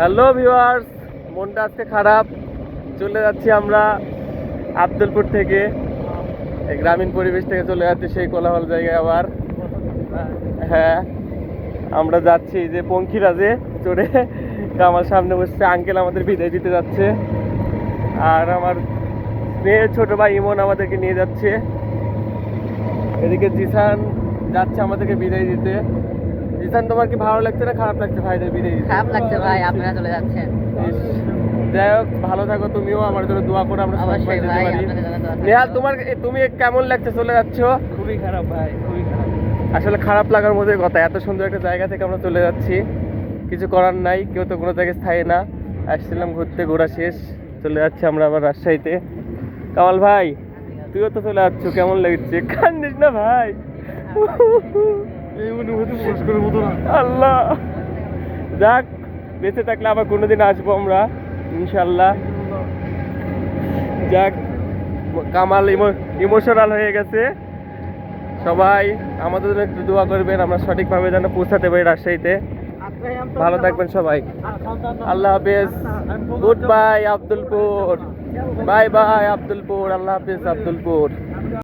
Hello viewers, মনটা আজকে খারাপ। চলে যাচ্ছি আমরা আব্দুলপুর থেকে, এই গ্রামীণ পরিবেশ থেকে চলে যাচ্ছি সেই কোলাহল জায়গায় আবার। হ্যাঁ, আমরা যাচ্ছি যে পঙ্খিরাজে চড়ে। আমার সামনে বসছে আঙ্কেল, আমাদের বিদায় দিতে যাচ্ছে। আর আমার স্নেহের ছোট ভাই ইমন আমাদেরকে নিয়ে যাচ্ছে। এদিকে জিসান যাচ্ছে আমাদেরকে বিদায় দিতে। জিসান, তোমার কি ভালো লাগছে না খারাপ লাগছে ভাইদের বিদায় দিতে? খারাপ লাগছে ভাই, আপনারা চলে যাচ্ছেন। ইস, যাই হোক, ভালো থাকো, তুমিও আমার জন্য দোয়া করো, আমরা সবাই অবশ্যই যেতে ভাই, পারি। আপনাদের জন্য দোয়া করব। নেহাল, তুমি কেমন লাগছে চলে যাচ্ছ? খুবই খারাপ ভাই, খুবই খারাপ। আসলে খারাপ লাগার মধ্যে কথা, এত সুন্দর একটা জায়গা থেকে আমরা চলে যাচ্ছি, কিছু করার নাই, কেউ তো কোনো জায়গায় স্থায়ী না। আসছিলাম ঘুরতে, ঘোরা শেষ, চলে যাচ্ছি আমরা আবার রাজশাহীতে। কামাল ভাই, তুইও তো চলে যাচ্ছ, কেমন লাগছে? কান্দিস না ভাই। এই অনুভূতি প্রকাশ করার মতো না। আল্লাহ, যাক, বেঁচে থাকলে আবার কোনোদিন আসবো আমরা ইনশাল্লাহ। যাক, কামাল ইমোশনাল হয়ে গেছে। সবাই আমাদের জন্য একটু দোয়া করবেন, আমরা সঠিকভাবে যেন পৌঁছাতে পারি রাজশাহীতে। ভালো থাকবেন সবাই, আল্লাহ হাফেজ, good bye Abdulpur, bye bye Abdulpur, Allah হাফেজ আব্দুলপুর।